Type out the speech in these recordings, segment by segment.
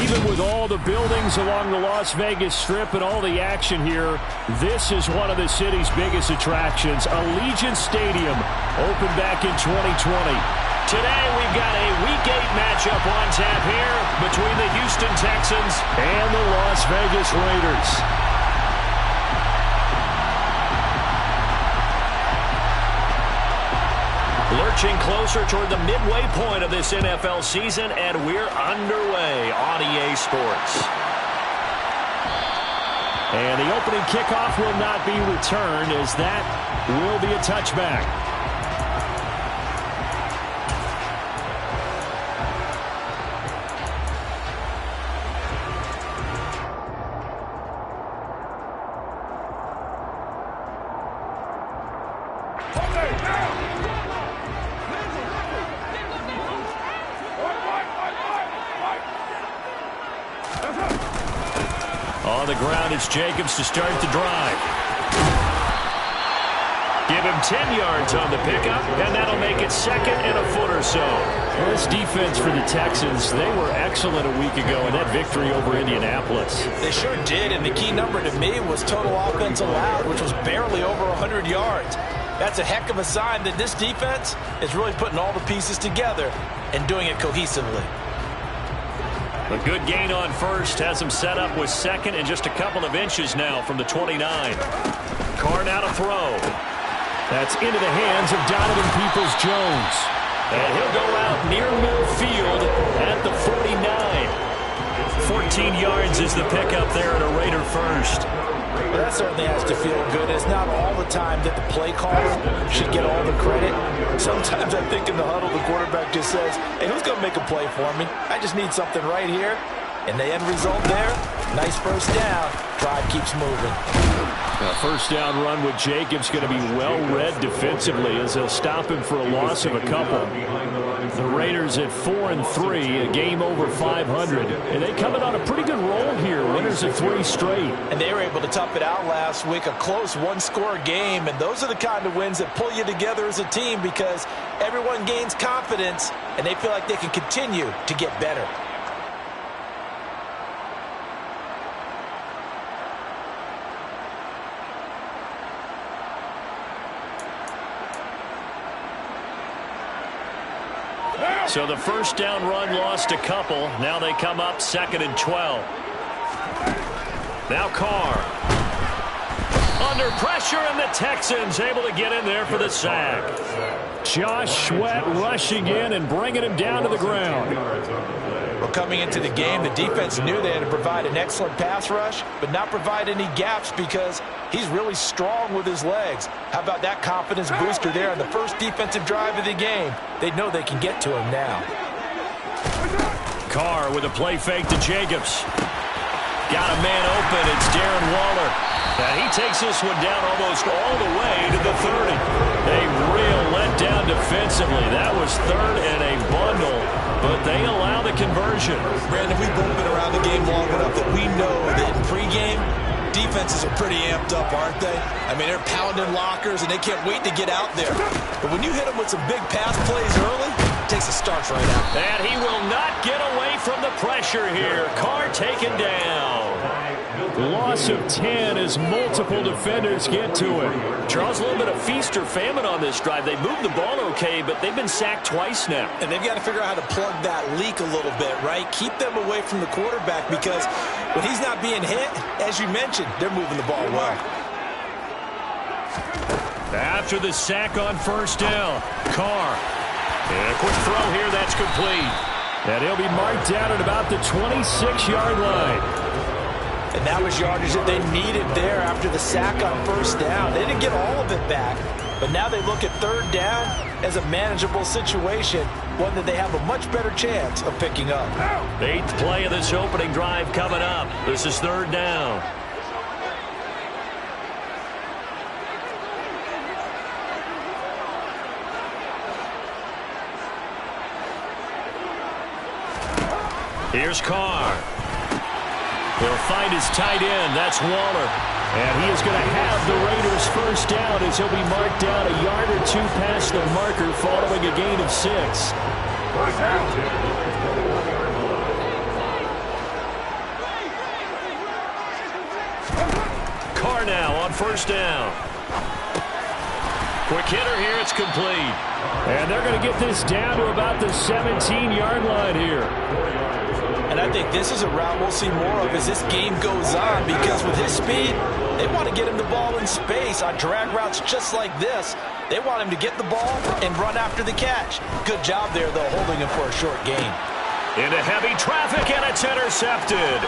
Even with all the buildings along the Las Vegas Strip and all the action here, this is one of the city's biggest attractions. Allegiant Stadium opened back in 2020. Today we've got a Week 8 matchup on tap here between the Houston Texans and the Las Vegas Raiders. Lurching closer toward the midway point of this NFL season, and we're underway on EA Sports. And the opening kickoff will not be returned, as that will be a touchback. On the ground, it's Jacobs to start the drive. Give him 10 yards on the pickup, and that'll make it second and a foot or so. Well, this defense for the Texans, they were excellent a week ago in that victory over Indianapolis. They sure did, and the key number to me was total offense allowed, which was barely over 100 yards. That's a heck of a sign that this defense is really putting all the pieces together and doing it cohesively. A good gain on first has him set up with second and just a couple of inches now from the 29. Carr now to throw. That's into the hands of Donovan Peoples-Jones. And he'll go out near midfield at the 49. 14 yards is the pickup there at a Raider first. Well, that certainly has to feel good. It's not all the time that the play caller should get all the credit. Sometimes I think in the huddle, the quarterback just says, hey, who's going to make a play for me? I just need something right here. And the end result there, nice first down. Drive keeps moving. A first down run with Jacobs going to be well-read defensively as they'll stop him for a loss of a couple. The Raiders at 4-3, a game over 500. And they coming on a pretty good roll here, winners of 3 straight. And they were able to tough it out last week, a close one-score game. And those are the kind of wins that pull you together as a team because everyone gains confidence and they feel like they can continue to get better. So the first down run lost a couple. Now they come up 2nd and 12. Now Carr. Under pressure, and the Texans able to get in there for the sack. Josh Sweat rushing in and bringing him down to the ground. Well, coming into the game, the defense knew they had to provide an excellent pass rush, but not provide any gaps because he's really strong with his legs. How about that confidence booster there on the first defensive drive of the game? They know they can get to him now. Carr with a play fake to Jacobs. Got a man open. It's Darren Waller. And he takes this one down almost all the way to the 30. A real letdown defensively. That was 3rd and a bundle, but they allow the conversion. Brandon, we've both been around the game long enough that we know that in pregame, defenses are pretty amped up, aren't they? I mean, they're pounding lockers, and they can't wait to get out there. But when you hit them with some big pass plays early, it takes the starts right out. And he will not get away from the pressure here. Carr taken down. Loss of 10 as multiple defenders get to it. Charles, a little bit of feast or famine on this drive. They moved the ball okay, but they've been sacked twice now. And they've got to figure out how to plug that leak a little bit, right? Keep them away from the quarterback because when he's not being hit, as you mentioned, they're moving the ball well. After the sack on first down, Carr. And a quick throw here, that's complete. And he'll be marked down at about the 26-yard line. And that was yardage that they needed there after the sack on first down. They didn't get all of it back, but now they look at 3rd down as a manageable situation, one that they have a much better chance of picking up. 8th play of this opening drive coming up. This is 3rd down. Here's Carr. He'll find his tight end. That's Waller. And he is going to have the Raiders first down as he'll be marked down a yard or 2 past the marker following a gain of 6. now on first down. Quick hitter here. It's complete. And they're going to get this down to about the 17-yard line here. And I think this is a route we'll see more of as this game goes on, because with his speed, they want to get him the ball in space on drag routes just like this. They want him to get the ball and run after the catch. Good job there, though, holding him for a short gain. Into heavy traffic, and it's intercepted.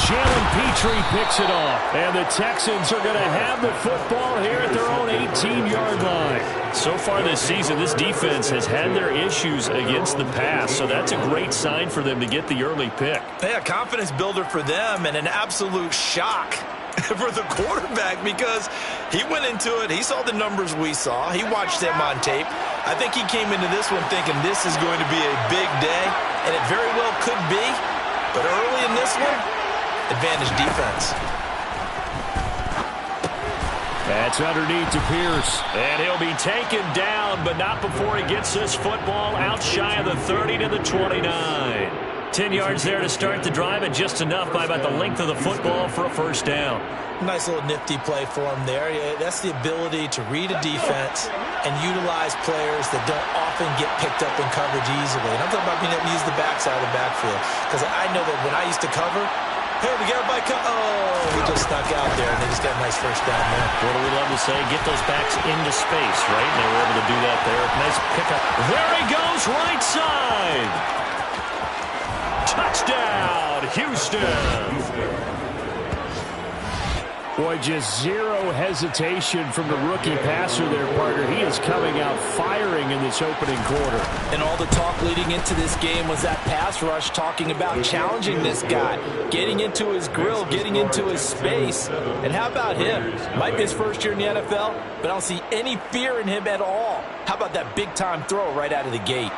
Jalen Petrie picks it off. And the Texans are going to have the football here at their own 18-yard line. So far this season, this defense has had their issues against the pass, so that's a great sign for them to get the early pick. Yeah, confidence builder for them, and an absolute shock for the quarterback, because he went into it, he saw the numbers we saw, he watched them on tape. I think he came into this one thinking this is going to be a big day, and it very well could be, but early in this one, advantage defense. That's underneath to Pierce. And he'll be taken down, but not before he gets this football out shy of the 30 to the 29. 10 yards there to start the drive, and just enough by about the length of the football for a first down. Nice little nifty play for him there. Yeah, that's the ability to read a defense and utilize players that don't often get picked up in coverage easily. And I'm talking about being able to use the backside of the backfield, because I know that when I used to cover, hey, we got by he just stuck out there, and they just got a nice first down there. What do we love to say? Get those backs into space, right? And they were able to do that there. Nice pickup. There he goes, right side. Touchdown, Houston. Boy, just zero hesitation from the rookie passer there, partner. He is coming out firing in this opening quarter. And all the talk leading into this game was that pass rush, talking about challenging this guy, getting into his grill, getting into his space. And how about him? Might be his first year in the NFL, but I don't see any fear in him at all. How about that big-time throw right out of the gate?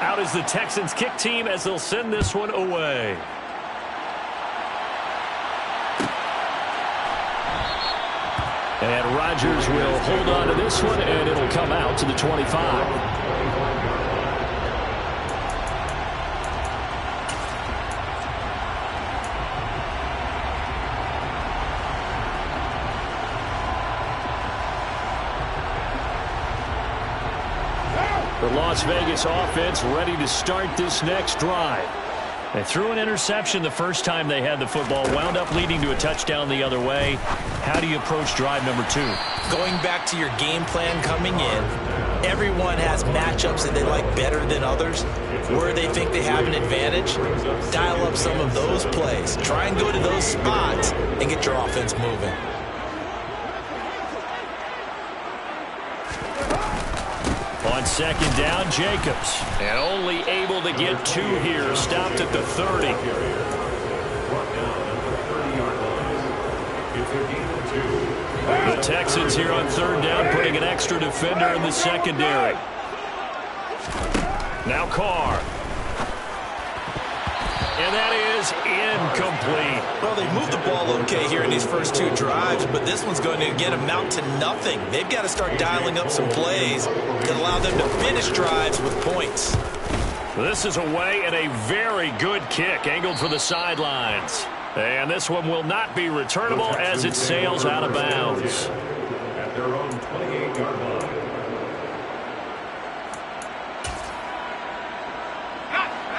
Out is the Texans kick team as they'll send this one away. And Rodgers will hold on to this one, and it'll come out to the 25. The Las Vegas offense ready to start this next drive. They threw an interception the first time they had the football, wound up leading to a touchdown the other way. How do you approach drive number 2? Going back to your game plan coming in, everyone has matchups that they like better than others, where they think they have an advantage. Dial up some of those plays. Try and go to those spots and get your offense moving. On second down, Jacobs. And only able to get 2 here. Stopped at the 30. The Texans here on third down, putting an extra defender in the secondary. Now Carr. And that is incomplete. Well, they've moved the ball okay here in these first 2 drives, but this one's going to again amount to nothing. They've got to start dialing up some plays that allow them to finish drives with points. This is away, and a very good kick angled for the sidelines. And this one will not be returnable as it sails out of bounds. At their own 28-yard line.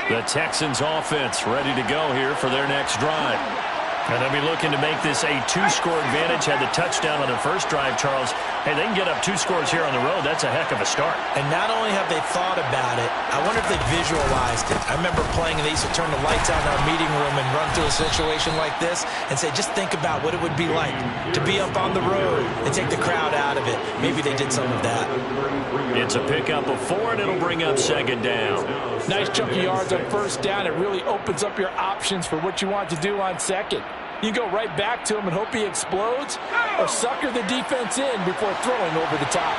The Texans offense ready to go here for their next drive. And they'll be looking to make this a 2-score advantage. Had the touchdown on their first drive, Charles. Hey, they can get up 2 scores here on the road. That's a heck of a start. And not only have they thought about it, I wonder if they visualized it. I remember playing, and they used to turn the lights out in our meeting room and run through a situation like this and say, just think about what it would be like to be up on the road and take the crowd out of it. Maybe they did some of that. It's a pickup of 4, and it'll bring up second down. Nice chunk of yards on first down. It really opens up your options for what you want to do on second. You go right back to him and hope he explodes, or sucker the defense in before throwing over the top.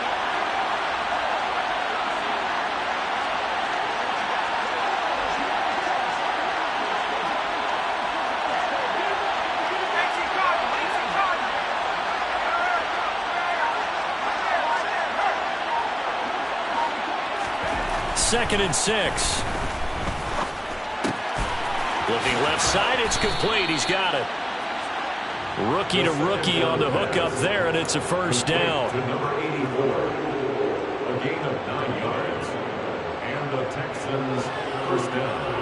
Second and 6. Looking left side, it's complete. He's got it. Rookie to rookie on the hook up there, and it's a first down. To number 84, a gain of 9 yards. And the Texans first down.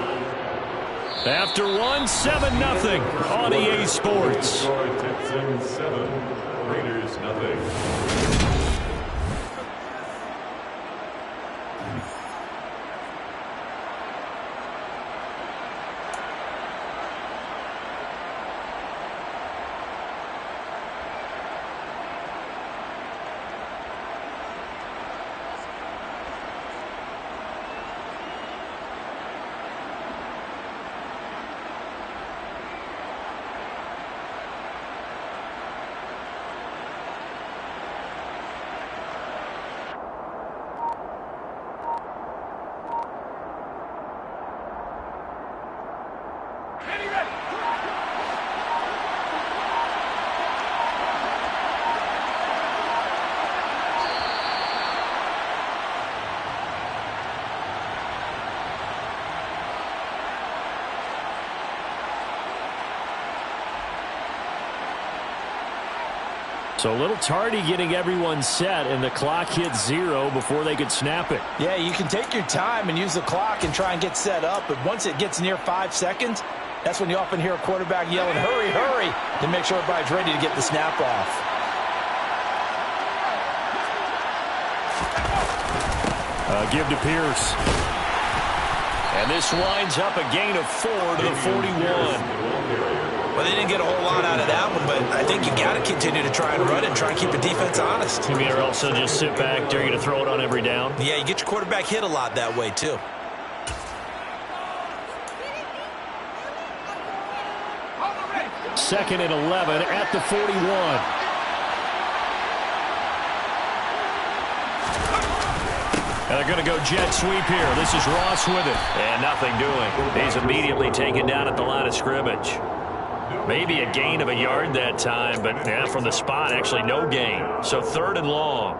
After 7-0 on EA Sports. Texans 7, Raiders 0. So a little tardy getting everyone set, and the clock hit 0 before they could snap it. Yeah, you can take your time and use the clock and try and get set up, but once it gets near 5 seconds, that's when you often hear a quarterback yelling, hurry, hurry, to make sure everybody's ready to get the snap off. Give to Pierce. And this winds up a gain of 4 to the 41. Well, they didn't get a whole lot out of that one, but I think you got to continue to try and run it and try and keep the defense honest. You mean, or also just sit back, dare you to throw it on every down? Yeah, you get your quarterback hit a lot that way, too. Second and 11 at the 41. And they're going to go jet sweep here. This is Ross with it. And nothing doing. He's immediately taken down at the line of scrimmage. Maybe a gain of a yard that time, but yeah, from the spot, actually no gain. So 3rd and long.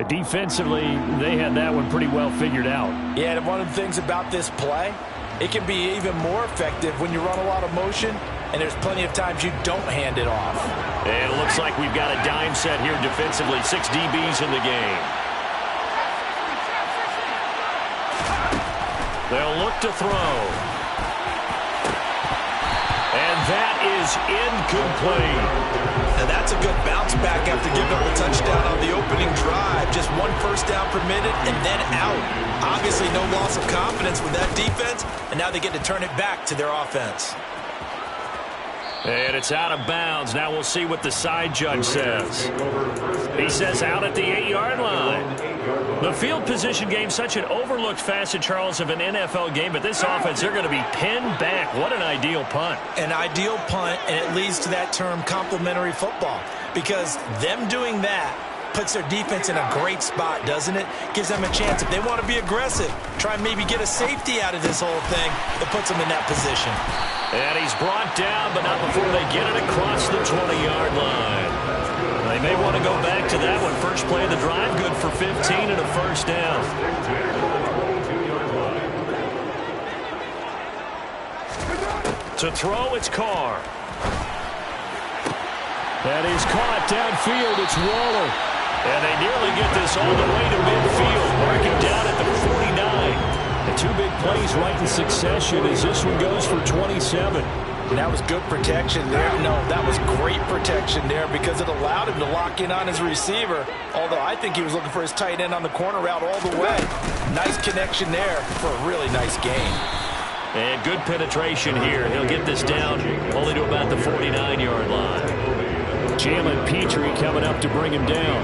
Defensively, they had that one pretty well figured out. Yeah, and one of the things about this play, it can be even more effective when you run a lot of motion, and there's plenty of times you don't hand it off. And it looks like we've got a dime set here defensively. 6 DBs in the game. They'll look to throw. And that is incomplete. And that's a good bounce back after giving up a touchdown on the opening drive. Just 1 first down permitted and then out. Obviously no loss of confidence with that defense, and now they get to turn it back to their offense. And it's out of bounds. Now we'll see what the side judge says. He says out at the 8-yard line. The field position game, such an overlooked facet, Charles, of an NFL game, but this offense, they're going to be pinned back. What an ideal punt. An ideal punt, and it leads to that term complementary football, because them doing that puts their defense in a great spot, doesn't it? Gives them a chance, if they want to be aggressive, try and maybe get a safety out of this whole thing, it puts them in that position. And he's brought down, but not before they get it across the 20-yard line. They may want to go back to that one. First play of the drive, good for 15 and a first down. To throw, it's Carr. That is caught downfield. It's Waller. And they nearly get this all the way to midfield. Marking down at the 49. And 2 big plays right in succession as this one goes for 27. And that was good protection there. No, that was great protection there because it allowed him to lock in on his receiver, although I think he was looking for his tight end on the corner route all the way. Nice connection there for a really nice gain. And good penetration here. He'll get this down only to about the 49-yard line. Jalen Petrie coming up to bring him down.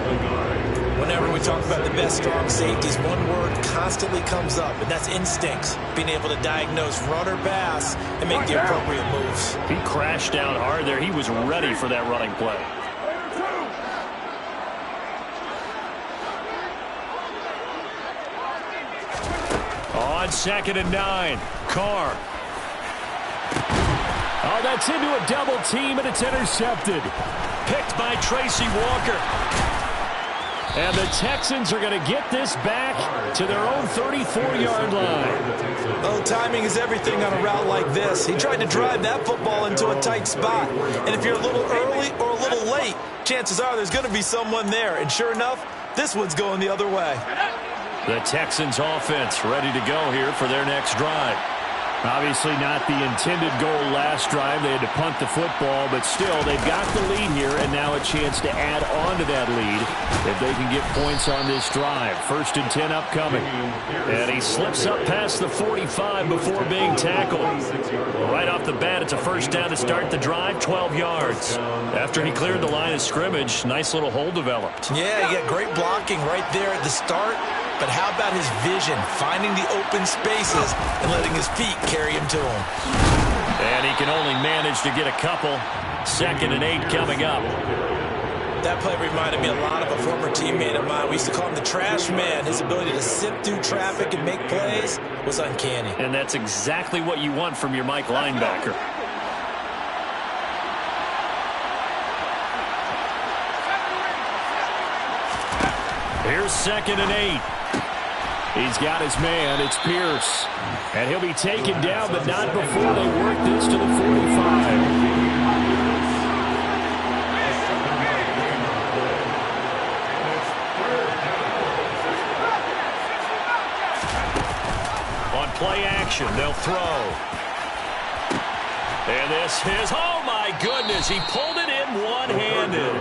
Whenever we talk about the best strong safeties, one word constantly comes up, and that's instincts. Being able to diagnose run or pass and make the appropriate moves. He crashed down hard there. He was ready for that running play. On 2nd and 9, Carr. Oh, that's into a double team, and it's intercepted. Picked by Tracy Walker. And the Texans are going to get this back to their own 34-yard line. Oh, timing is everything on a route like this. He tried to drive that football into a tight spot. And if you're a little early or a little late, chances are there's going to be someone there. And sure enough, this one's going the other way. The Texans offense ready to go here for their next drive. Obviously not the intended goal last drive. They had to punt the football, but still, they've got the lead here, and now a chance to add on to that lead if they can get points on this drive. 1st and 10 upcoming. And he slips up past the 45 before being tackled. Right off the bat, it's a first down to start the drive, 12 yards. After he cleared the line of scrimmage, nice little hole developed. Yeah, he got great blocking right there at the start. But how about his vision, finding the open spaces and letting his feet carry him to him? And he can only manage to get a couple. 2nd and 8 coming up. That play reminded me a lot of a former teammate of mine. We used to call him the trash man. His ability to sift through traffic and make plays was uncanny. And that's exactly what you want from your Mike linebacker. Here's 2nd and 8. He's got his man. It's Pierce. And he'll be taken down, but not before they work this to the 45. On play action, they'll throw. And this is, oh my goodness, he pulled it in one-handed.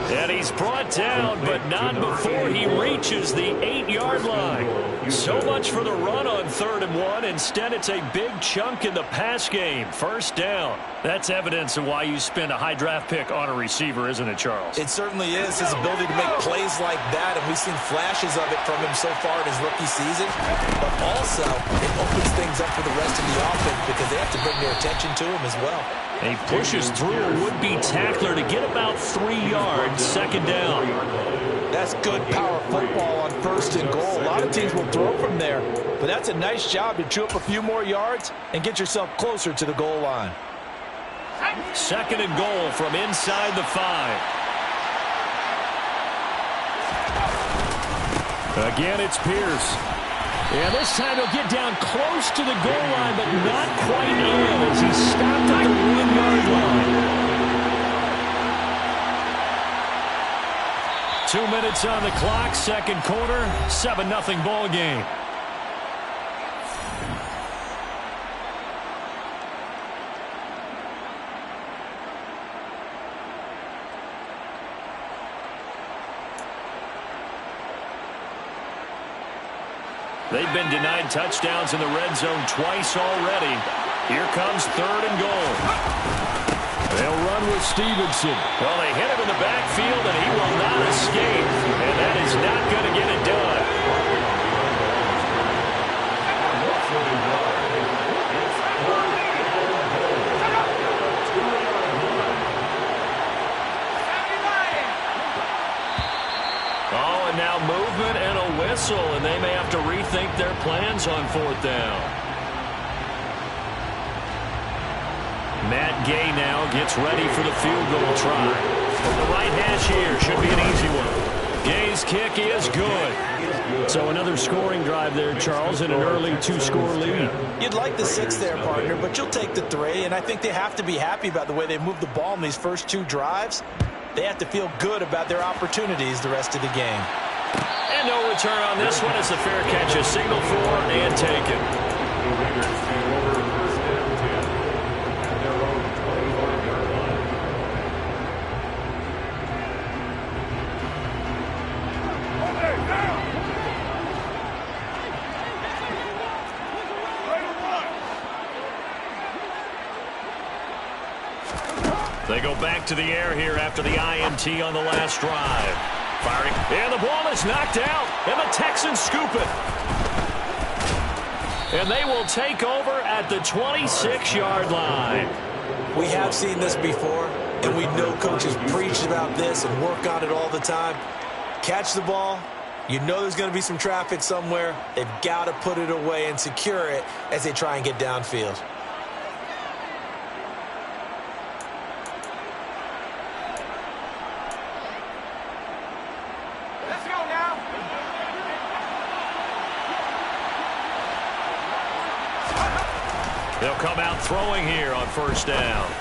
And he's brought down, but not before he reaches the 8-yard line. So much for the run on 3rd and 1. Instead, it's a big chunk in the pass game. 1st down. That's evidence of why you spend a high draft pick on a receiver, isn't it, Charles? It certainly is. His ability to make plays like that, and we've seen flashes of it from him so far in his rookie season. But also, it opens things up for the rest of the offense because they have to bring their attention to him as well. He pushes through a would-be tackler to get about 3 yards, 2nd down. That's good power football on 1st and goal. A lot of teams will throw from there, but that's a nice job to chew up a few more yards and get yourself closer to the goal line. 2nd and goal from inside the 5. Again, it's Pierce. And this time he'll get down close to the goal line, but not quite in as he's stopped at the 1-yard line. 2 minutes on the clock, 2nd quarter, 7-0 ball game. They've been denied touchdowns in the red zone twice already. Here comes 3rd and goal. They'll run with Stevenson. Well, they hit him in the backfield, and he will not escape. And that is not going to get it done. Oh, and now movement and a whistle, and they may have to rethink their plans on 4th down. Matt Gay now gets ready for the field goal try. From the right hash here, should be an easy one. Gay's kick is good. So another scoring drive there, Charles, and an early 2-score lead. You'd like the 6 there, partner, but you'll take the 3, and I think they have to be happy about the way they moved the ball in these first 2 drives. They have to feel good about their opportunities the rest of the game. And no return on this one. It's a fair catch, a signal for and taken. They go back to the air here after the INT on the last drive. Firing, and the ball is knocked out, and the Texans scoop it. And they will take over at the 26-yard line. We have seen this before, and we know coaches preach about this and work on it all the time. Catch the ball. You know there's going to be some traffic somewhere. They've got to put it away and secure it as they try and get downfield. Let's go. They'll come out throwing here on first down.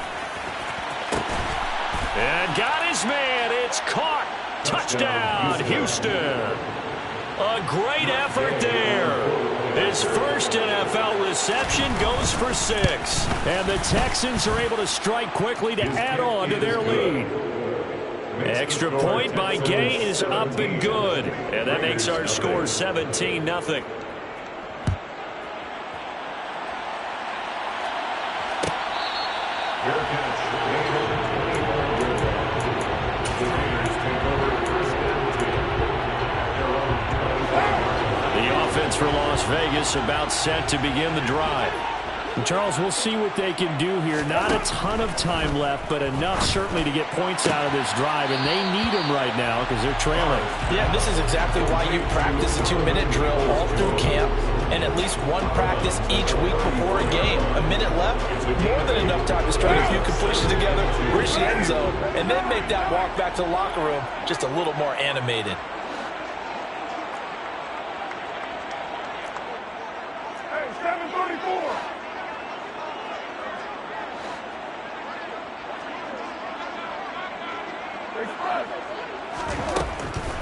And got his man. It's caught. Touchdown, Houston. A great effort there. His first NFL reception goes for 6. And the Texans are able to strike quickly to add on to their lead. Extra point by Gay is up and good. And that makes our score 17-0. For Las Vegas, about set to begin the drive. And Charles, we'll see what they can do here. Not a ton of time left, but enough certainly to get points out of this drive, and they need them right now because they're trailing. Yeah, this is exactly why you practice a 2-minute drill all through camp and at least one practice each week before a game. A minute left, more than enough time to string a few completions together, reach the end zone, and then make that walk back to the locker room just a little more animated.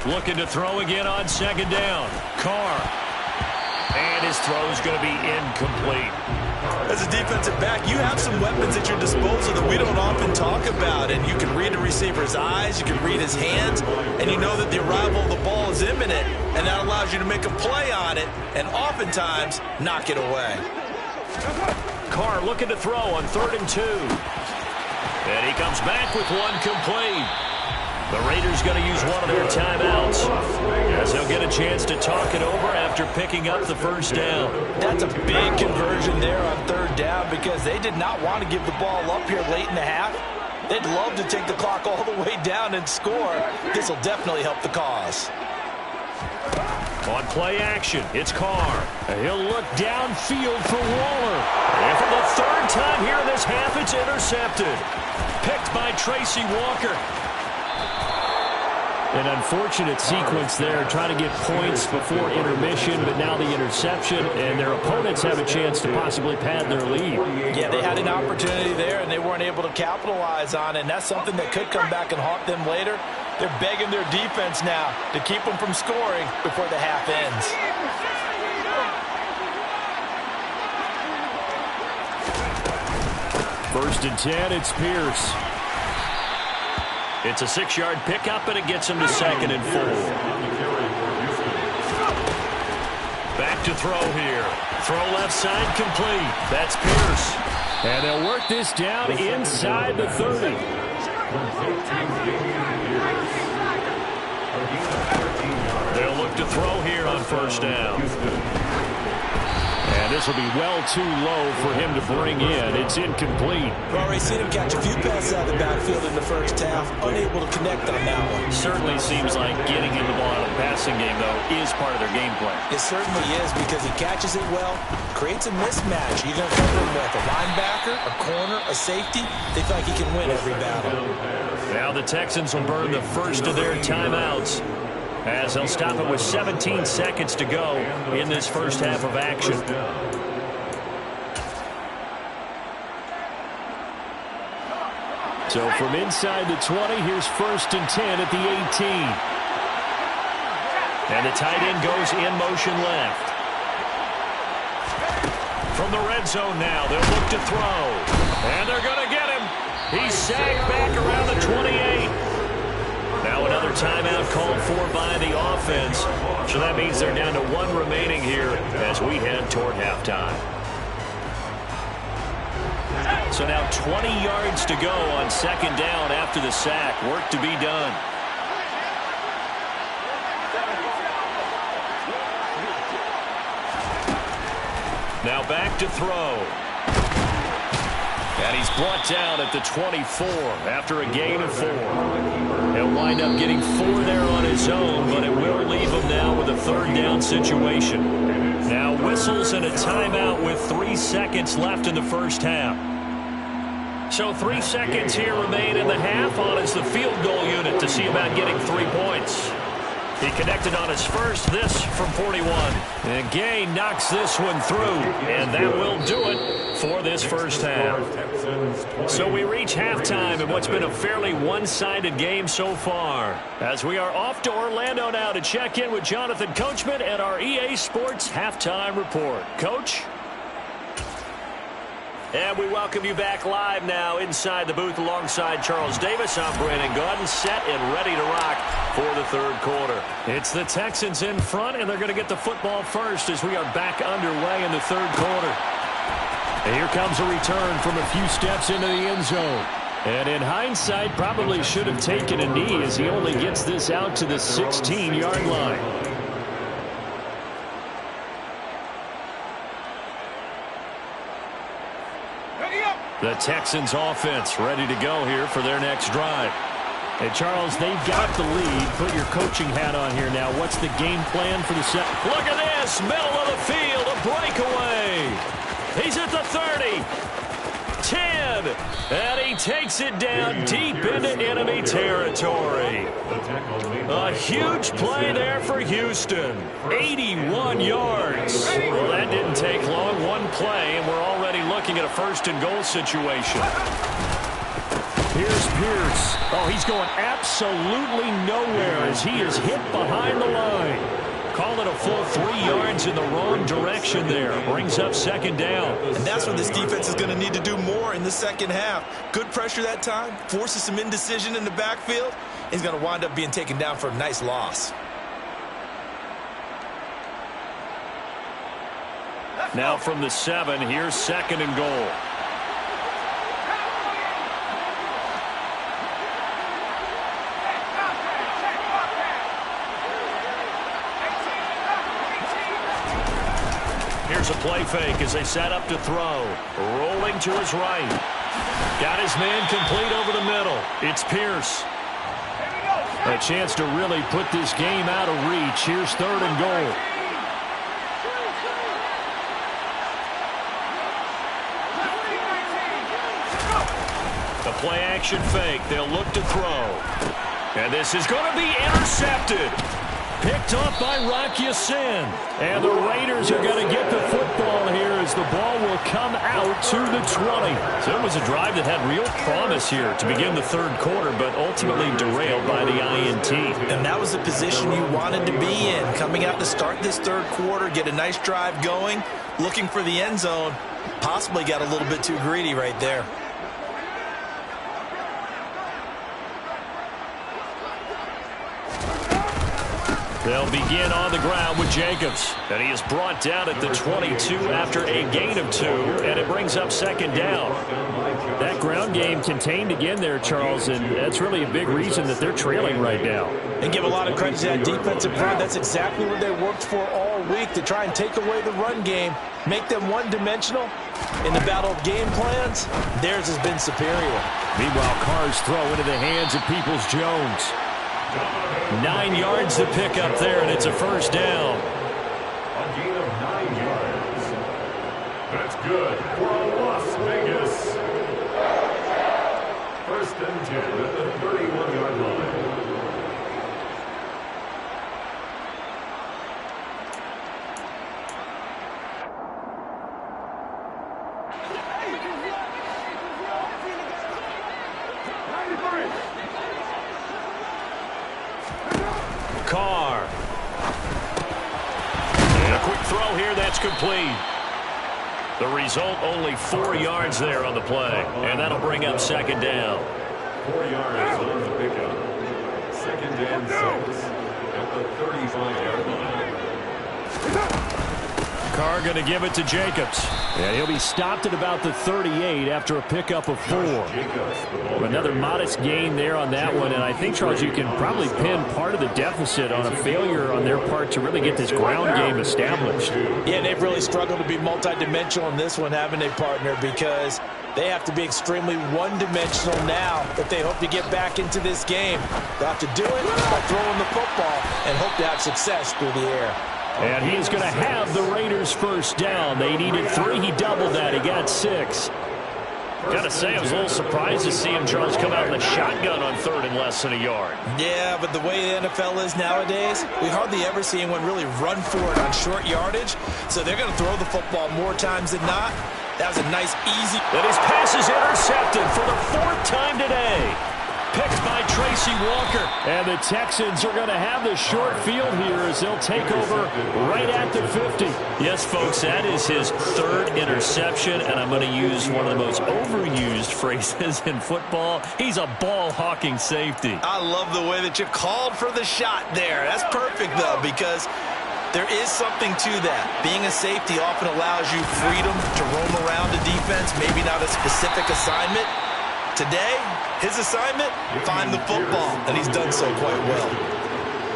Looking to throw again on second down. Carr. And his throw is going to be incomplete. As a defensive back, you have some weapons at your disposal that we don't often talk about. And you can read the receiver's eyes, you can read his hands, and you know that the arrival of the ball is imminent. And that allows you to make a play on it and oftentimes knock it away. Carr looking to throw on 3rd and 2. And he comes back with one complete. The Raiders going to use one of their timeouts as they'll get a chance to talk it over after picking up the first down. That's a big conversion there on 3rd down because they did not want to give the ball up here late in the half. They'd love to take the clock all the way down and score. This will definitely help the cause. On play action, it's Carr. He'll look downfield for Waller. And for the 3rd time here in this half, it's intercepted. Picked by Tracy Walker. An unfortunate sequence there, trying to get points before intermission, but now the interception, and their opponents have a chance to possibly pad their lead. Yeah, they had an opportunity there, and they weren't able to capitalize on it, and that's something that could come back and haunt them later. They're begging their defense now to keep them from scoring before the half ends. First and 10, it's Pierce. It's a 6-yard pickup, and it gets him to 2nd and 4. Back to throw here. Throw left side complete. That's Pierce. And they'll work this down inside the 30. They'll look to throw here on first down. And this will be well too low for him to bring in. It's incomplete. We've already seen him catch a few passes out of the backfield in the first half. Unable to connect on that one. Certainly seems like getting him the ball out of the passing game, though, is part of their game plan. It certainly is because he catches it well, creates a mismatch. You're going to cover him with a linebacker, a corner, a safety. They feel like he can win every battle. Now the Texans will burn the first of their timeouts, as they'll stop it with 17 seconds to go in this first half of action. So from inside the 20, here's 1st and 10 at the 18. And the tight end goes in motion left. From the red zone now, they'll look to throw. And they're going to get him. He's sagged back around the 28. Now another timeout called for by the offense. So that means they're down to 1 remaining here as we head toward halftime. So now 20 yards to go on 2nd down after the sack. Work to be done. Now back to throw. And he's brought down at the 24 after a gain of 4. He'll wind up getting 4 there on his own, but it will leave him now with a 3rd down situation. Now whistles and a timeout with 3 seconds left in the first half. So 3 seconds here remain in the half. On is the field goal unit to see about getting 3 points. He connected on his first, this from 41. And Gay knocks this one through, and that will do it for this first half. So we reach halftime in what's been a fairly one-sided game so far, as we are off to Orlando now to check in with Jonathan Coachman and our EA Sports Halftime Report. Coach? And we welcome you back live now inside the booth alongside Charles Davis. I'm Brandon Gaudin, set and ready to rock for the third quarter. It's the Texans in front, and they're going to get the football first as we are back underway in the third quarter. And here comes a return from a few steps into the end zone. And in hindsight, probably should have taken a knee as he only gets this out to the 16-yard line. The Texans offense ready to go here for their next drive. Hey, Charles, they've got the lead. Put your coaching hat on here now. What's the game plan for the set? Look at this. Middle of the field. A breakaway. He's at the 30. 10. And he takes it down deep into enemy territory. A huge play there for Houston. 81 yards. Well, that didn't take long. One play, and we're already looking at a first-and-goal situation. Here's Pierce. Oh, he's going absolutely nowhere as he is hit behind the line. Call it a full 3 yards in the wrong direction there. Brings up second down. And that's what this defense is going to need to do more in the second half. Good pressure that time. Forces some indecision in the backfield. He's going to wind up being taken down for a nice loss. Now from the 7, here's second and goal. Here's a play fake as they set up to throw. Rolling to his right. Got his man complete over the middle. It's Pierce. A chance to really put this game out of reach. Here's third and goal. The play action fake. They'll look to throw. And this is going to be intercepted. Picked off by Rock Ya-Sin. And the Raiders are going to get the football here as the ball will come out to the 20. So it was a drive that had real promise here to begin the third quarter, but ultimately derailed by the INT. And that was the position you wanted to be in. Coming out to start this third quarter, get a nice drive going, looking for the end zone. Possibly got a little bit too greedy right there. They'll begin on the ground with Jacobs. And he is brought down at the 22 after a gain of 2, and it brings up second down. That ground game contained again there, Charles, and that's really a big reason that they're trailing right now. And give a lot of credit to that defensive front. That's exactly what they worked for all week, to try and take away the run game, make them one-dimensional. In the battle of game plans, theirs has been superior. Meanwhile, Carr's throw into the hands of Peoples-Jones. 9 yards to pick up there, and it's a first down. A gain of 9 yards. That's good for Las Vegas. First and 10 at the 31-yard line. Carr. And a quick throw here, that's complete. The result, only 4 yards there on the play. And that'll bring up second down. 4 yards on the pickup. Second and 6 at the 35-yard line. Carr going to give it to Jacobs. And he'll be stopped at about the 38 after a pickup of 4. Another modest gain there on that one. And I think, Charles, you can probably pin part of the deficit on a failure on their part to really get this ground game established. Yeah, they've really struggled to be multidimensional in this one, haven't they, partner? Because they have to be extremely one-dimensional now if they hope to get back into this game. They'll have to do it by throwing the football and hope to have success through the air. And he is going to have the Raiders first down. They needed 3. He doubled that. He got 6. Gotta say, I was a little surprised to see him, Charles, come out in the shotgun on third and less than a yard. Yeah, but the way the NFL is nowadays, we hardly ever see anyone really run for it on short yardage. So they're going to throw the football more times than not. That was a nice, easy. And his pass is intercepted for the 4th time today. Picked by Tracy Walker. And the Texans are going to have the short field here as they'll take over right at the 50. Yes, folks, that is his 3rd interception, and I'm going to use one of the most overused phrases in football. He's a ball-hawking safety. I love the way that you called for the shot there. That's perfect, though, because there is something to that. Being a safety often allows you freedom to roam around the defense, maybe not a specific assignment. Today, his assignment, find the football, and he's done so quite well.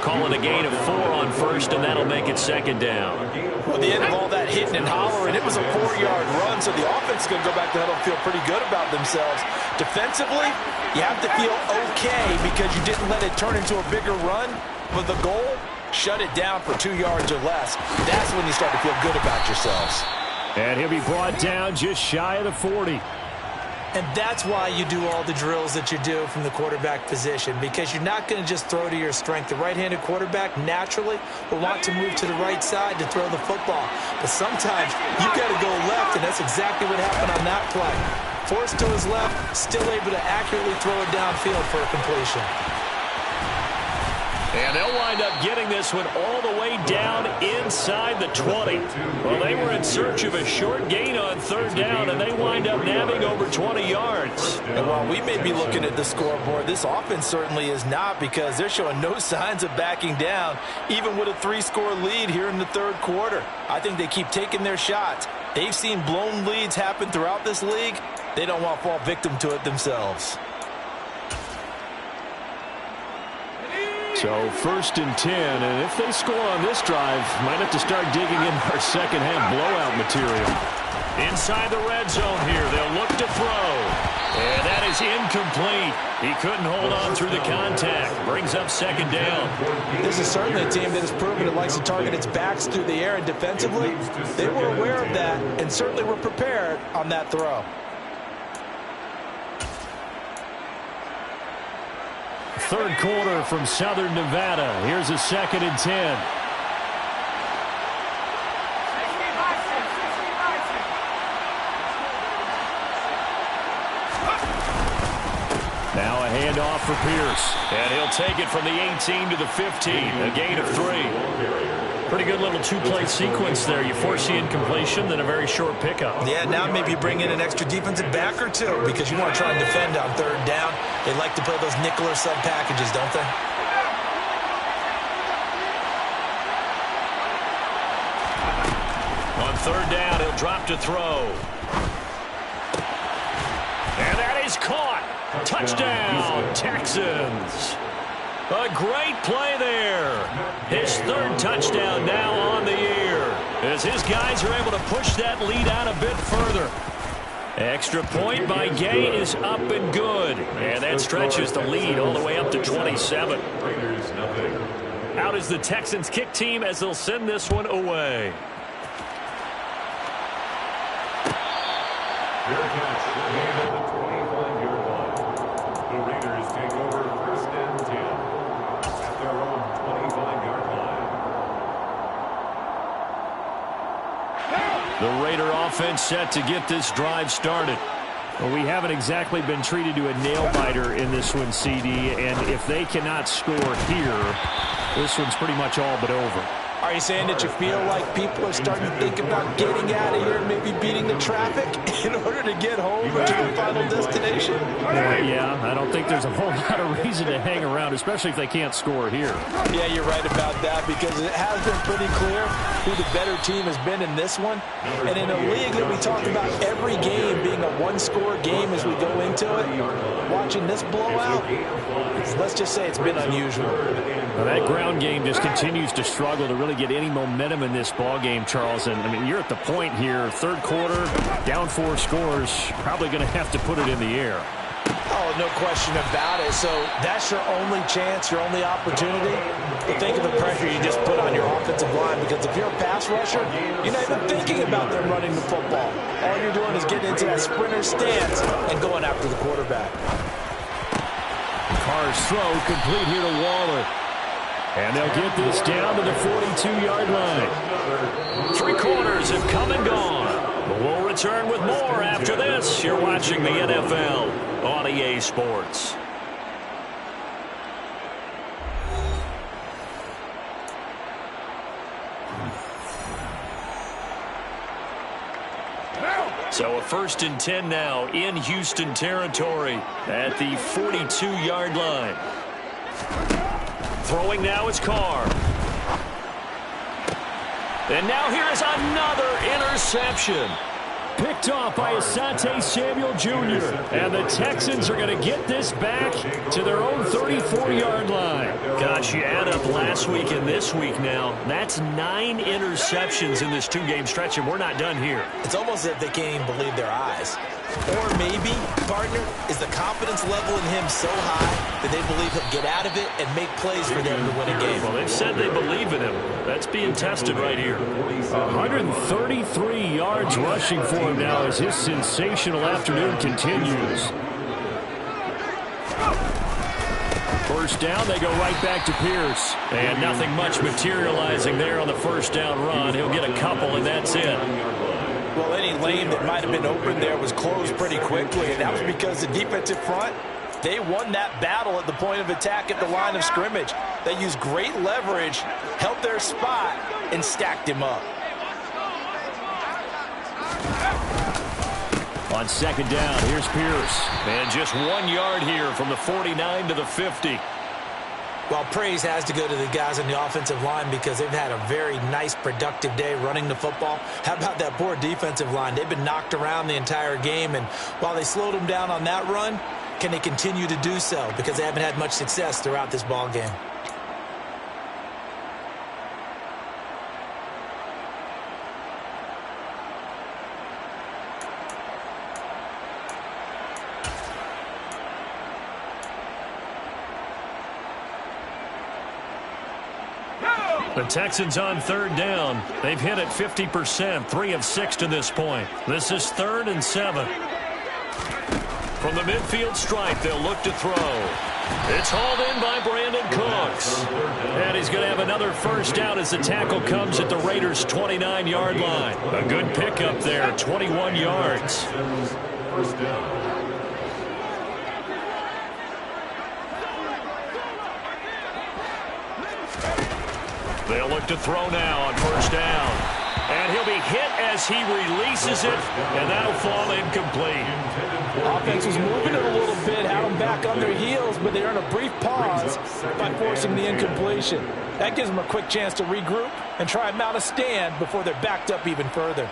Calling a gain of 4 on first, and that'll make it 2nd down. Well, the end of all that hitting and hollering, it was a 4-yard run, so the offense is going to go back to the huddle and feel pretty good about themselves. Defensively, you have to feel okay because you didn't let it turn into a bigger run, but the goal, shut it down for 2 yards or less. That's when you start to feel good about yourselves. And he'll be brought down just shy of the 40. And that's why you do all the drills that you do from the quarterback position, because you're not going to just throw to your strength. The right-handed quarterback naturally will want to move to the right side to throw the football. But sometimes you got to go left, and that's exactly what happened on that play. Forced to his left, still able to accurately throw it downfield for a completion. And they'll wind up getting this one all the way down inside the 20. Well, they were in search of a short gain on 3rd down, and they wind up nabbing over 20 yards. And while we may be looking at the scoreboard, this offense certainly is not, because they're showing no signs of backing down, even with a 3-score lead here in the 3rd quarter. I think they keep taking their shots. They've seen blown leads happen throughout this league. They don't want to fall victim to it themselves. So 1st and 10, and if they score on this drive, might have to start digging in our second-half blowout material. Inside the red zone here, they'll look to throw. And that is incomplete. He couldn't hold on through the contact. Brings up 2nd down. This is certainly a team that has proven it likes to target its backs through the air, and defensively, they were aware of that and certainly were prepared on that throw. 3rd quarter from Southern Nevada. Here's a 2nd and 10. Now a handoff for Pierce. And he'll take it from the 18 to the 15. A gain of 3. Pretty good little 2-play sequence there. You force the incompletion, then a very short pickup. Yeah, now maybe you bring in an extra defensive back or 2 because you want to try and defend on 3rd down. They like to play those nickel or sub packages, don't they? On 3rd down, he'll drop to throw. And that is caught. Touchdown, Texans. A great play there. His 3rd touchdown now on the year, as his guys are able to push that lead out a bit further. Extra point by Gay is up and good. And that stretches the lead all the way up to 27. Out is the Texans kick team as they'll send this one away. Fair catch. Made at the 25-yard line. The Raiders take over 1st and 10 at their own 25-yard line. The Raider offense set to get this drive started. Well, we haven't exactly been treated to a nail-biter in this one, CD, and if they cannot score here, this one's pretty much all but over. Are you saying that you feel like people are starting to think about getting out of here and maybe beating the traffic in order to get home to the final destination? Yeah, I don't think there's a whole lot of reason to hang around, especially if they can't score here. Yeah, you're right about that, because it has been pretty clear who the better team has been in this one. And in a league that we talk about every game being a one-score game as we go into it, watching this blowout, let's just say it's been unusual. Well, that ground game just continues to struggle to really get any momentum in this ball game, Charles. And I mean, you're at the point here, 3rd quarter, down 4 scores, probably going to have to put it in the air. Oh, no question about it. So that's your only chance, your only opportunity. But think of the pressure you just put on your offensive line, because if you're a pass rusher, you're not even thinking about them running the football. All you're doing is getting into that sprinter stance and going after the quarterback. Carr's throw complete here to Waller. And they'll get this down to the 42-yard line. 3 quarters have come and gone. But we'll return with more after this. You're watching the NFL on EA Sports. So a 1st and 10 now in Houston territory at the 42-yard line. Throwing now is Carr. And now here is another interception. Picked off by Asante Samuel Jr. And the Texans are going to get this back to their own 34-yard line. Gosh, you add up last week and this week now. That's 9 interceptions in this 2-game stretch, and we're not done here. It's almost as if they can't even believe their eyes. Or maybe, partner, is the confidence level in him so high that they believe he'll get out of it and make plays for them to win a game. Well, they've said they believe in him. That's being tested right here. 133 yards rushing for him now as his sensational afternoon continues. First down, they go right back to Pierce. And nothing much materializing there on the first down run. He'll get a couple, and that's it. Well, any lane that might have been open there was closed pretty quickly, and that was because the defensive front, they won that battle at the point of attack at the line of scrimmage. They used great leverage, held their spot, and stacked him up. On 2nd down, here's Pierce. And just 1 yard here from the 49 to the 50. Well, praise has to go to the guys on the offensive line because they've had a very nice, productive day running the football. How about that poor defensive line? They've been knocked around the entire game, and while they slowed them down on that run, can they continue to do so? Because they haven't had much success throughout this ball game. The Texans on 3rd down. They've hit it 50%, 3 of 6 to this point. This is 3rd and 7. From the midfield stripe, they'll look to throw. It's hauled in by Brandon Cooks. And he's going to have another first down as the tackle comes at the Raiders' 29-yard line. A good pickup there, 21 yards. First down. They'll look to throw now on first down. And he'll be hit as he releases it, and that'll fall incomplete. Offense was moving it a little bit, had them back on their heels, but they earned a brief pause by forcing the incompletion. That gives them a quick chance to regroup and try and mount a stand before they're backed up even further.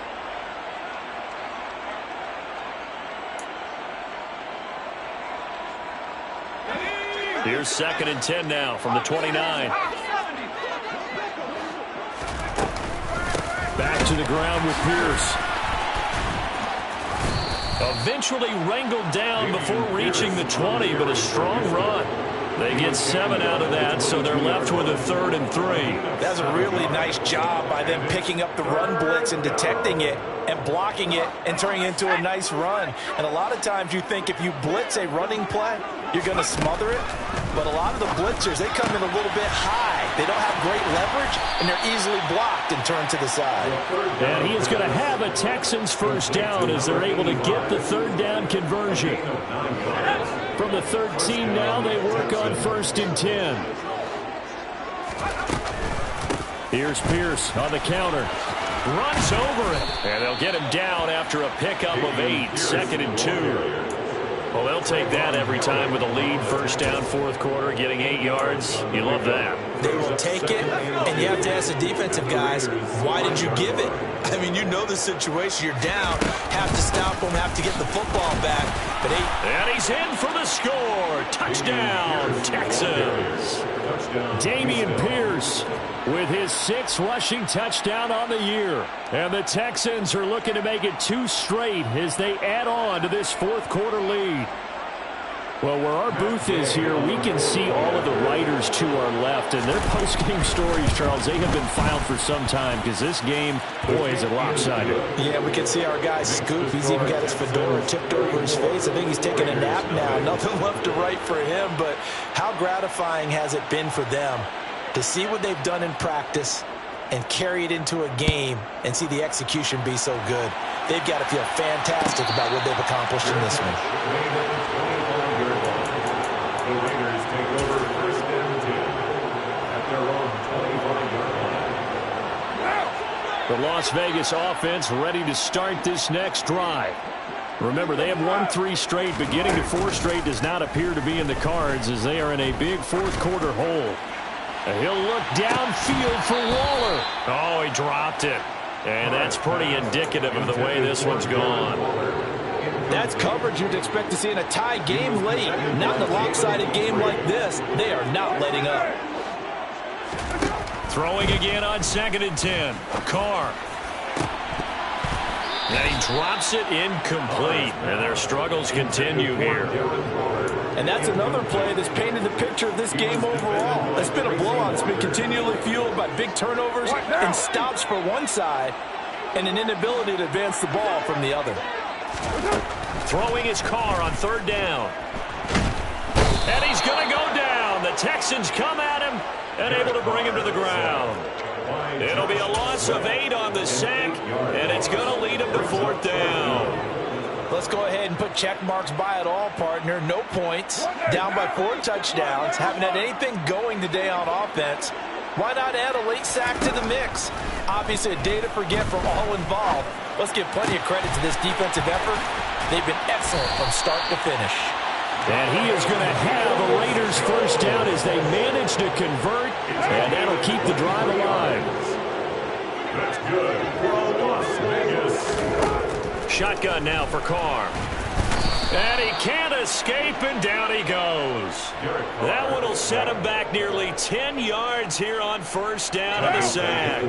Here's 2nd and 10 now from the 29. Back to the ground with Pierce. Eventually wrangled down before reaching the 20, but a strong run. They get 7 out of that, so they're left with a 3rd and 3. That's a really nice job by them picking up the run blitz and detecting it and blocking it and turning it into a nice run. And a lot of times you think if you blitz a running play, you're going to smother it. But a lot of the blitzers, they come in a little bit high. They don't have great leverage, and they're easily blocked and turned to the side. And he is going to have a Texans first down as they're able to get the 3rd down conversion. From the 13 now, they work on 1st and 10. Here's Pierce on the counter. Runs over it. And they'll get him down after a pickup of 8. 2nd and 2. Well, they'll take that every time with a lead. First down, 4th quarter, getting 8 yards. You love that. They will take it, and you have to ask the defensive guys, why did you give it? I mean, you know the situation. You're down, have to stop them, have to get the football back. But and he's in for the score. Touchdown, Texans. Dameon Pierce with his 6th rushing touchdown on the year. And the Texans are looking to make it 2 straight as they add on to this 4th quarter lead. Well, where our booth is here, we can see all of the writers to our left, and their post-game stories, Charles, they have been filed for some time because this game, boy, is it lopsided. Yeah, we can see our guy Scoop. He's even got his fedora tipped over his face. I think he's taking a nap now. Nothing left to write for him, but how gratifying has it been for them to see what they've done in practice and carry it into a game and see the execution be so good. They've got to feel fantastic about what they've accomplished in this one. The Raiders take over 1st and 10 at their own 25-yard line. The Las Vegas offense ready to start this next drive. Remember, they have won 3 straight, but getting to 4 straight does not appear to be in the cards as they are in a big fourth-quarter hole. He'll look downfield for Waller. Oh, he dropped it. And that's pretty indicative of the way this one's gone. That's coverage you'd expect to see in a tie game late. Not in a lopsided game like this. They are not letting up. Throwing again on 2nd and 10. Carr. And he drops it incomplete. And their struggles continue here. And that's another play that's painted the picture of this game overall. It's been a blowout. It's been continually fueled by big turnovers and stops for one side and an inability to advance the ball from the other. Throwing his Carr on 3rd down. And he's going to go down. The Texans come at him and able to bring him to the ground. It'll be a loss of 8 on the sack, and it's going to lead him to 4th down. Let's go ahead and put check marks by it all, partner. No points. Down by 4 touchdowns. Haven't had anything going today on offense. Why not add a late sack to the mix? Obviously a day to forget from all involved. Let's give plenty of credit to this defensive effort. They've been excellent from start to finish. And he is going to have a Raiders first down as they manage to convert, and that'll keep the drive alive. That's good for Las Vegas. Shotgun now for Carr. And he can't escape, and down he goes. That one will set him back nearly 10 yards here on 1st down and a sack.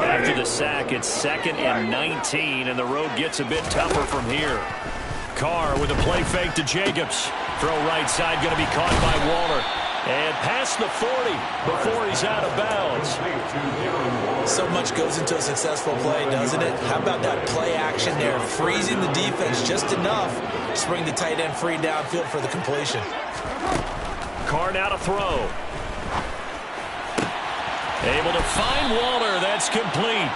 After the sack, it's 2nd and 19, and the road gets a bit tougher from here. Carr with a play fake to Jacobs. Throw right side, going to be caught by Waller. And past the 40 before he's out of bounds. So much goes into a successful play, doesn't it? How about that play action there? Freezing the defense just enough to bring the tight end free downfield for the completion. Carr now to throw. Able to find Waller. That's complete.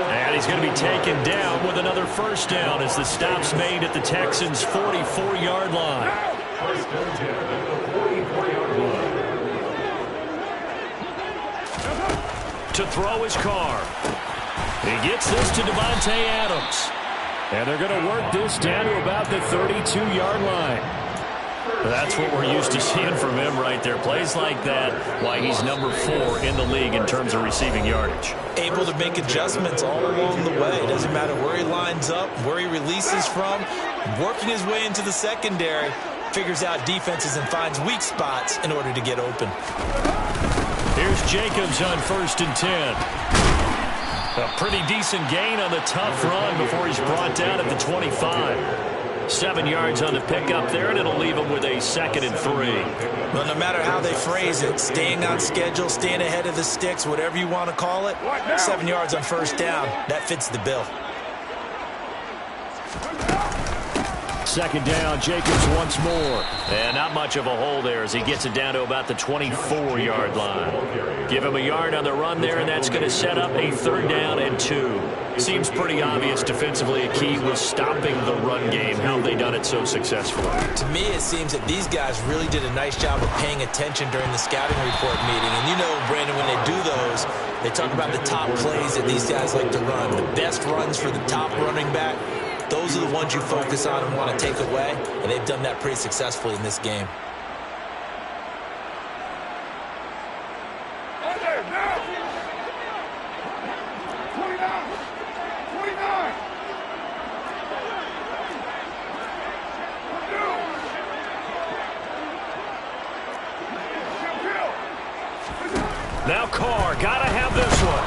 And he's going to be taken down with another first down as the stop's made at the Texans' 44-yard line. 1st and 10 at the 44-yard line. To throw his Carr. He gets this to Devontae Adams. And they're going to work this down to about the 32-yard line. That's what we're used to seeing from him right there. Plays like that, why he's number 4 in the league in terms of receiving yardage. Able to make adjustments all along the way. It doesn't matter where he lines up, where he releases from. Working his way into the secondary, figures out defenses and finds weak spots in order to get open. Here's Jacobs on 1st and 10. A pretty decent gain on the tough run before he's brought down at the 25. 7 yards on the pickup there, and it'll leave him with a 2nd and 3. Well, no matter how they phrase it, staying on schedule, staying ahead of the sticks, whatever you want to call it, 7 yards on 1st down, that fits the bill. 2nd down, Jacobs once more. And not much of a hole there as he gets it down to about the 24-yard line. Give him a yard on the run there, and that's going to set up a 3rd down and 2. Seems pretty obvious defensively a key was stopping the run game. How have they done it so successfully? To me, it seems that these guys really did a nice job of paying attention during the scouting report meeting. And you know, Brandon, when they do those, they talk about the top plays that these guys like to run. The best runs for the top running back. Those are the ones you focus on and want to take away, and they've done that pretty successfully in this game. Now Carr, gotta have this one.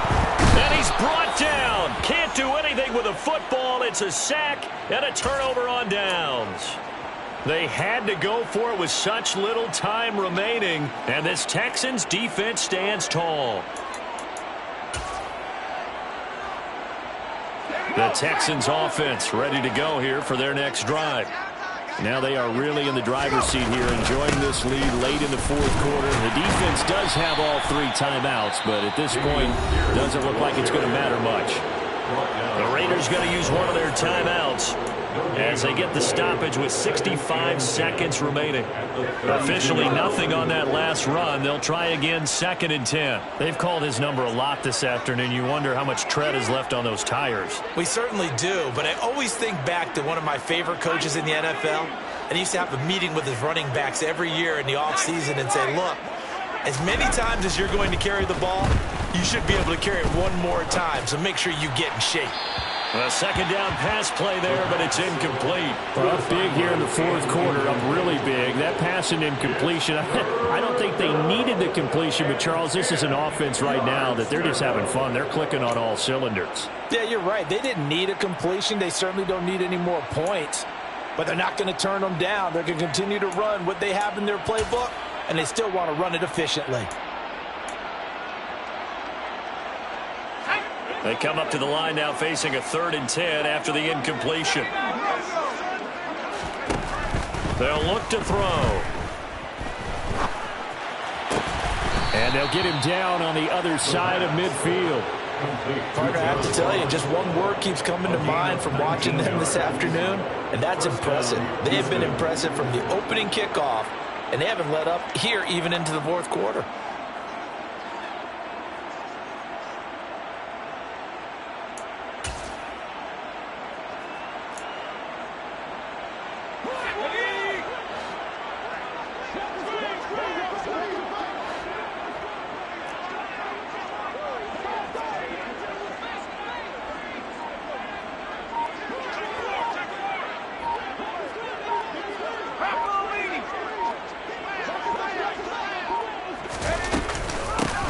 And he's brought down. Can't do anything with a football. It's a sack and a turnover on downs. They had to go for it with such little time remaining, and this Texans defense stands tall. The Texans offense ready to go here for their next drive. Now they are really in the driver's seat here, enjoying this lead late in the fourth quarter. The defense does have all 3 timeouts, but at this point, doesn't look like it's going to matter much. The Raiders going to use one of their timeouts as they get the stoppage with 65 seconds remaining. Officially nothing on that last run. They'll try again 2nd and 10. They've called his number a lot this afternoon. You wonder how much tread is left on those tires. We certainly do, but I always think back to one of my favorite coaches in the NFL, and he used to have a meeting with his running backs every year in the offseason and say, look, as many times as you're going to carry the ball, you should be able to carry it one more time, so make sure you get in shape. A 2nd down pass play there, but it's incomplete. Up big here in the fourth quarter, up really big. That pass and incompletion, I don't think they needed the completion, but Charles, this is an offense right now that they're just having fun. They're clicking on all cylinders. Yeah, you're right. They didn't need a completion. They certainly don't need any more points, but they're not going to turn them down. They're going to continue to run what they have in their playbook, and they still want to run it efficiently. They come up to the line now facing a 3rd and 10 after the incompletion. They'll look to throw. And they'll get him down on the other side of midfield. Partner, I have to tell you, just one word keeps coming to mind from watching them this afternoon, and that's impressive. They have been impressive from the opening kickoff, and they haven't let up here even into the fourth quarter.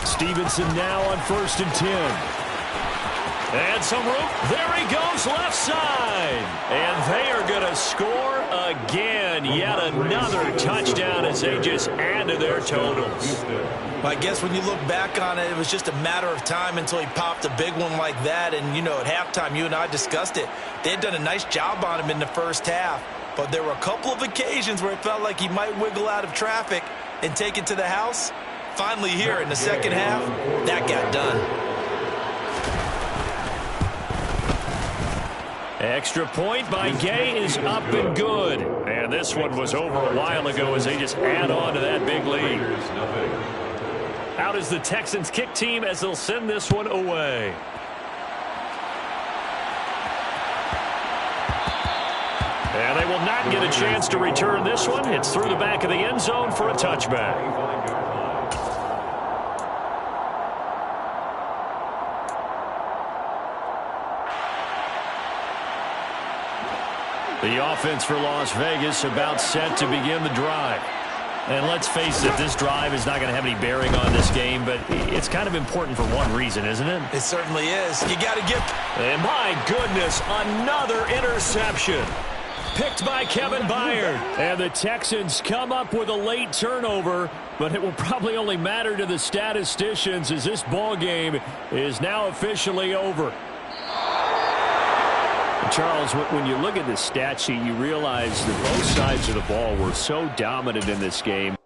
Stevenson now on 1st and 10. And some room. There he goes, left side. And they are going to score again. Yet another touchdown as they just add to their totals. Well, I guess when you look back on it, it was just a matter of time until he popped a big one like that. And, you know, at halftime, you and I discussed it. They had done a nice job on him in the first half. But there were a couple of occasions where it felt like he might wiggle out of traffic and take it to the house. Finally here in the second half, that got done. Extra point by Gay is up and good. And this one was over a while ago as they just add on to that big lead. Out is the Texans kick team as they'll send this one away. And they will not get a chance to return this one. It's through the back of the end zone for a touchback. The offense for Las Vegas about set to begin the drive. And let's face it, this drive is not going to have any bearing on this game, but it's kind of important for one reason, isn't it? It certainly is. You got to get... And my goodness, another interception. Picked by Kevin Byard. And the Texans come up with a late turnover, but it will probably only matter to the statisticians as this ball game is now officially over. Charles, when you look at the stat sheet, you realize that both sides of the ball were so dominant in this game.